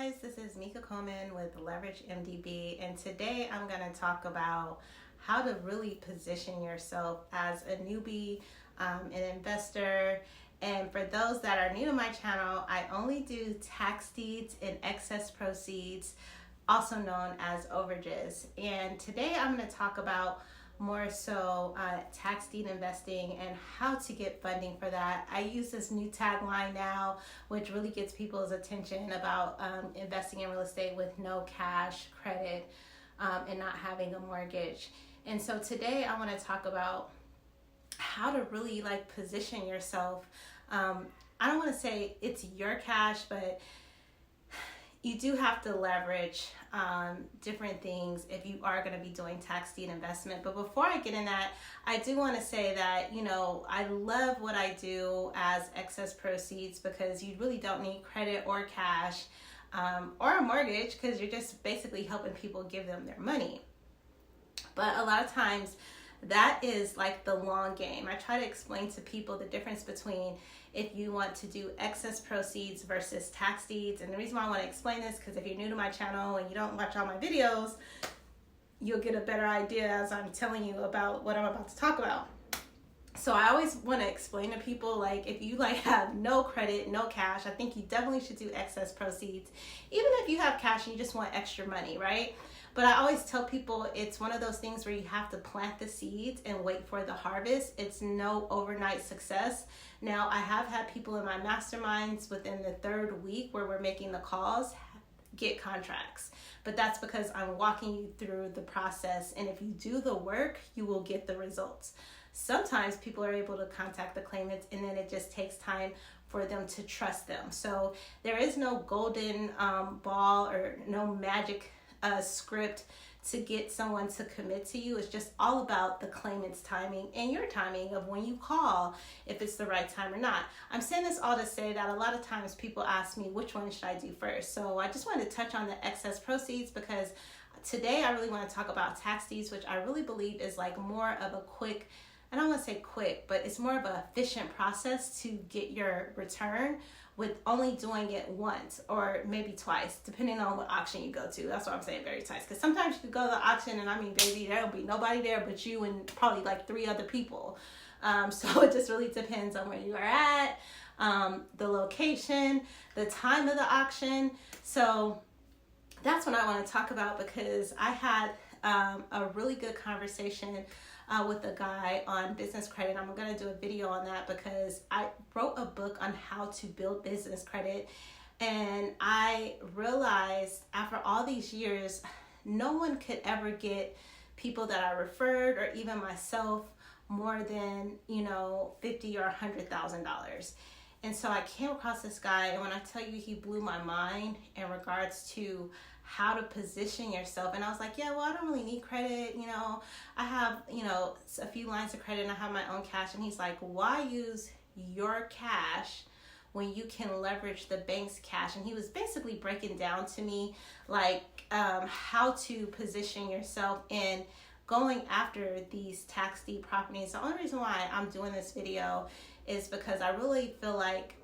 guys, this is Mika Coleman with Leverage MDB, and today I'm going to talk about how to really position yourself as a newbie, an investor. And for those that are new to my channel, I only do tax deeds and excess proceeds, also known as overages. And today I'm going to talk about more so tax deed investing and how to get funding for that. I use this new tagline now, which really gets people's attention about investing in real estate with no cash, credit, and not having a mortgage. And so today I want to talk about how to really position yourself. I don't want to say it's your cash, but you do have to leverage different things if you are going to be doing tax deed investment. But before I get in that, I do want to say that, I love what I do as excess proceeds because you really don't need credit or cash or a mortgage because you're just basically helping people give them their money. But a lot of times that is like the long game. I try to explain to people the difference between if you want to do excess proceeds versus tax deeds. And the reason why I want to explain this, because if you're new to my channel and you don't watch all my videos, you'll get a better idea as I'm telling you about what I'm about to talk about. So I always want to explain to people, if you have no credit, no cash, I think you definitely should do excess proceeds. Even if you have cash and you just want extra money, right? But I always tell people it's one of those things where you have to plant the seeds and wait for the harvest. It's no overnight success. Now, I have had people in my masterminds within the third week where we're making the calls get contracts. But that's because I'm walking you through the process. And if you do the work, you will get the results. Sometimes people are able to contact the claimants and then it just takes time for them to trust them. So there is no golden ball or no magic script to get someone to commit to you. It's just all about the claimant's timing and your timing of when you call, if it's the right time or not. I'm saying this all to say that a lot of times people ask me, which one should I do first? So I just wanted to touch on the excess proceeds because today I really want to talk about tax deeds, which I really believe is more of a quick, I don't want to say quick, but it's more of an efficient process to get your return with only doing it once or maybe twice, depending on what auction you go to. That's what I'm saying, very twice. Because sometimes you could go to the auction and baby, there'll be nobody there but you and probably 3 other people. So it just really depends on where you are at, the location, the time of the auction. So that's what I want to talk about because I had a really good conversation with a guy on business credit. I'm going to do a video on that because I wrote a book on how to build business credit. And I realized after all these years, no one could ever get people that I referred or even myself more than, $50,000 or $100,000. And so I came across this guy, and when I tell you he blew my mind in regards to how to position yourself. And I was like, yeah, well, I don't really need credit. I have, a few lines of credit and I have my own cash. And he's like, why use your cash when you can leverage the bank's cash? And he was basically breaking down to me how to position yourself in going after these tax deed properties. The only reason why I'm doing this video is because I really feel like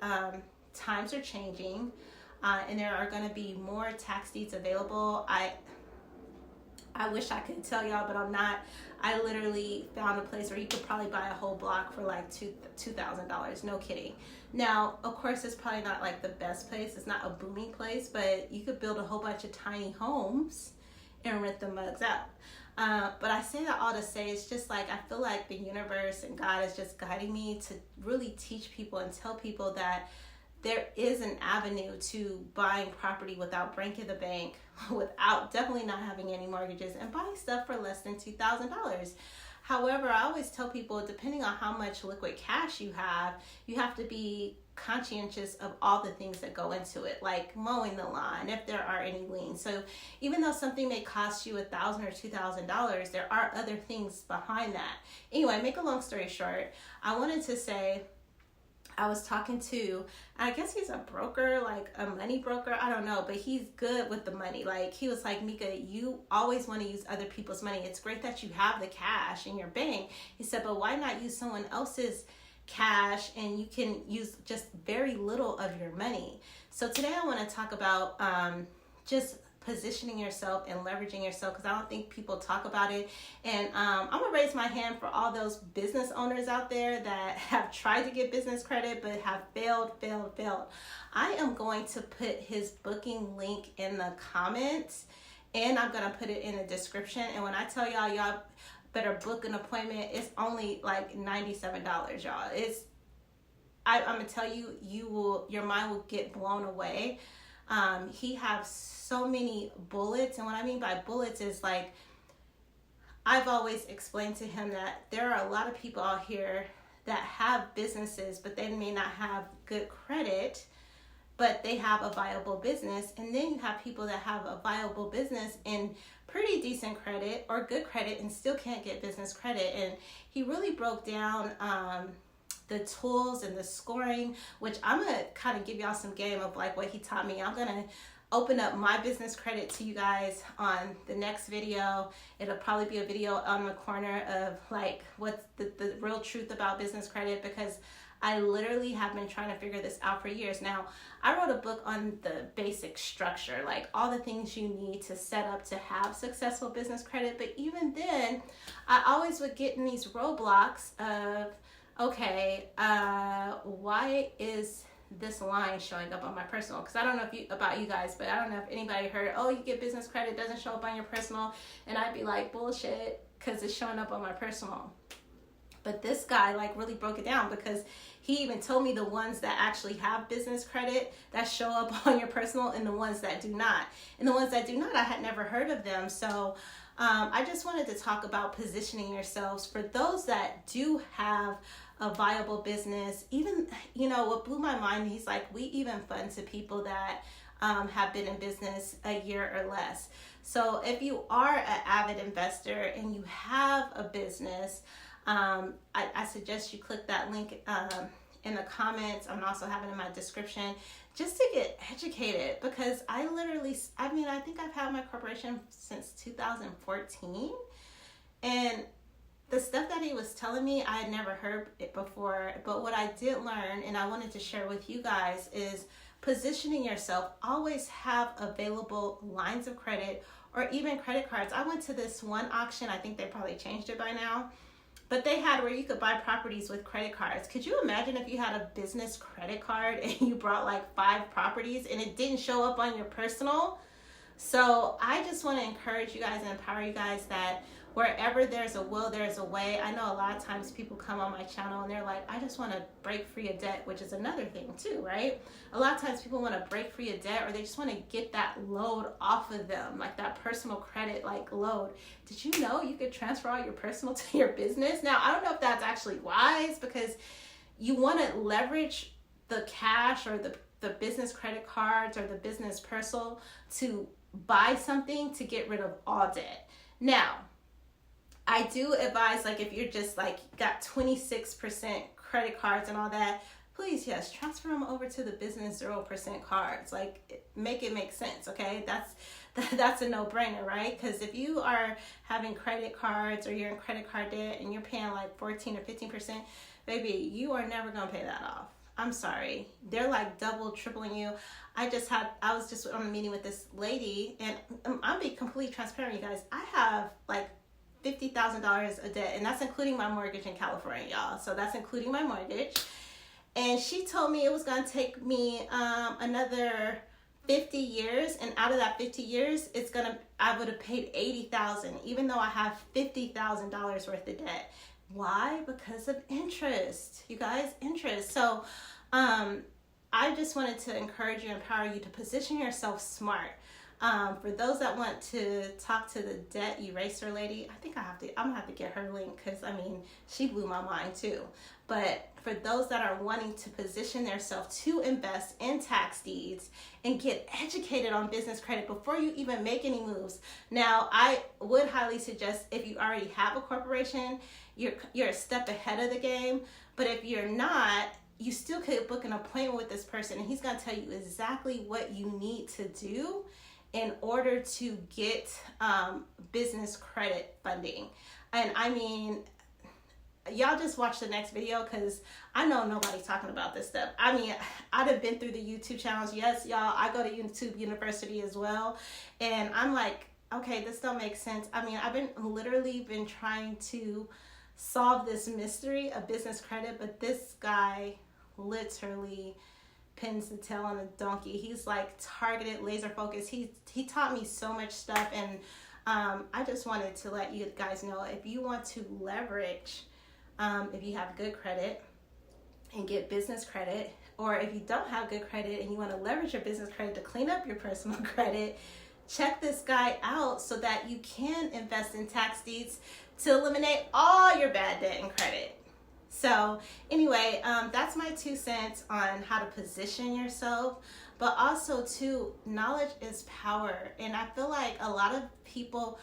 times are changing. And there are going to be more tax deeds available. I wish I could tell y'all, but I'm not. I literally found a place where you could probably buy a whole block for $2,000. No kidding. Now, of course, it's probably not the best place. It's not a booming place, but you could build a whole bunch of tiny homes and rent the mugs out. But I say that all to say it's just I feel like the universe and God is just guiding me to really teach people and tell people that there is an avenue to buying property without breaking the bank, without definitely not having any mortgages, and buying stuff for less than $2,000. However, I always tell people, depending on how much liquid cash you have to be conscientious of all the things that go into it, like mowing the lawn, if there are any liens. So even though something may cost you $1,000 or $2,000, there are other things behind that. Anyway, make a long story short, I wanted to say, I was talking to, I guess he's a broker, a money broker. I don't know, but he's good with the money. He was like, Mika, you always want to use other people's money. It's great that you have the cash in your bank. He said, but why not use someone else's cash and you can use just very little of your money? So today I want to talk about just positioning yourself and leveraging yourself, because I don't think people talk about it. And I'm gonna raise my hand for all those business owners out there that have tried to get business credit but have failed. I am going to put his booking link in the comments, and I'm gonna put it in the description. And when I tell y'all better book an appointment, it's only like $97, y'all. I'm gonna tell you, your mind will get blown away. He has so many bullets, and what I mean by bullets is, like, I've always explained to him that there are a lot of people out here that have businesses, but they may not have good credit, but they have a viable business. And then you have people that have a viable business and pretty decent credit or good credit and still can't get business credit. And he really broke down the tools and the scoring, which I'm gonna kind of give y'all some game of like what he taught me. I'm gonna open up my business credit to you guys on the next video. It'll probably be a video on the corner of like what's the real truth about business credit, because I literally have been trying to figure this out for years. Now, I wrote a book on the basic structure, like all the things you need to set up to have successful business credit. But even then, I always would get in these roadblocks of, okay, why is this line showing up on my personal? Because I don't know about you guys, but I don't know if anybody heard, oh, you get business credit, doesn't show up on your personal. And I'd be like, bullshit, because it's showing up on my personal. But this guy like really broke it down, because he even told me the ones that actually have business credit that show up on your personal and the ones that do not. And the ones that do not, I had never heard of them. So I just wanted to talk about positioning yourselves for those that do have a viable business. Even, what blew my mind, he's like, we even fund to people that have been in business a year or less. So if you are an avid investor and you have a business, I suggest you click that link in the comments. I'm also having it in my description, just to get educated, because I think I've had my corporation since 2014, and the stuff that he was telling me, I had never heard it before. But what I did learn, and I wanted to share with you guys, is positioning yourself. Always have available lines of credit or even credit cards. I went to this one auction, I think they probably changed it by now, but they had where you could buy properties with credit cards. Could you imagine if you had a business credit card and you brought like 5 properties and it didn't show up on your personal? So I just want to encourage you guys and empower you guys that wherever there's a will, there's a way. I know a lot of times people come on my channel and they're like, I just want to break free of debt, which is another thing too, right? A lot of times people want to break free of debt, or they just want to get that load off of them, like that personal credit like load. Did you know you could transfer all your personal to your business? Now, I don't know if that's actually wise, because you want to leverage the cash or the business credit cards or the business personal to buy something to get rid of all debt. Now, I do advise, like, if you're just like got 26% credit cards and all that, please, yes, transfer them over to the business 0% cards. Like, make it make sense, okay? That's a no-brainer, right? Because if you are having credit cards or you're in credit card debt and you're paying like 14 or 15%, baby, you are never gonna pay that off. I'm sorry. They're like double, tripling you. I was just on a meeting with this lady, and I'm being completely transparent, you guys. I have like $50,000 of debt, and that's including my mortgage in California, y'all. So that's including my mortgage. And she told me it was going to take me another 50 years, and out of that 50 years, I would have paid $80,000, even though I have $50,000 worth of debt. Why? Because of interest, you guys, interest. So I just wanted to encourage you, empower you to position yourself smart. For those that want to talk to the debt eraser lady, I'm gonna have to get her link, because she blew my mind too. But for those that are wanting to position themselves to invest in tax deeds and get educated on business credit before you even make any moves. Now, I would highly suggest, if you already have a corporation, you're a step ahead of the game. But if you're not, you still could book an appointment with this person, and he's gonna tell you exactly what you need to do in order to get business credit funding. And y'all just watch the next video, because I know nobody's talking about this stuff. I mean, I'd have been through the YouTube channels. Yes, y'all, I go to YouTube University as well. And I'm like, okay, this don't make sense. I mean, I've literally been trying to solve this mystery of business credit, but this guy literally pins the tail on a donkey. He's like targeted, laser focused. He taught me so much stuff, and I just wanted to let you guys know, if you want to leverage, if you have good credit and get business credit, or if you don't have good credit and you want to leverage your business credit to clean up your personal credit, check this guy out so that you can invest in tax deeds to eliminate all your bad debt and credit. So anyway, that's my 2 cents on how to position yourself, but also too, knowledge is power. And I feel like a lot of people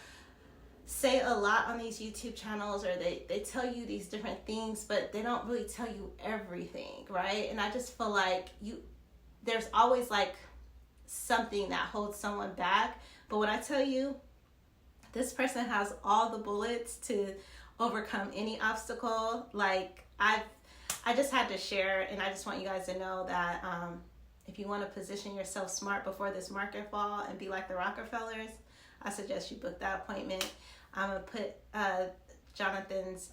say a lot on these YouTube channels, or they tell you these different things, but they don't really tell you everything, right? And I just feel like there's always like something that holds someone back. But when I tell you, this person has all the bullets to overcome any obstacle, like I just had to share, and I just want you guys to know that if you want to position yourself smart before this market fall and be like the Rockefellers, I suggest you book that appointment. I'm going to put Jonathan's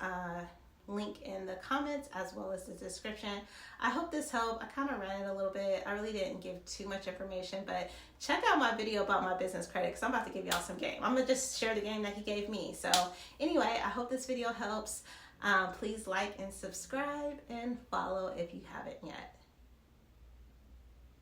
link in the comments as well as the description. I hope this helped. I kind of ran it a little bit. I really didn't give too much information, but check out my video about my business credit, because I'm about to give y'all some game. I'm going to just share the game that he gave me. So anyway, I hope this video helps. Please like and subscribe and follow if you haven't yet.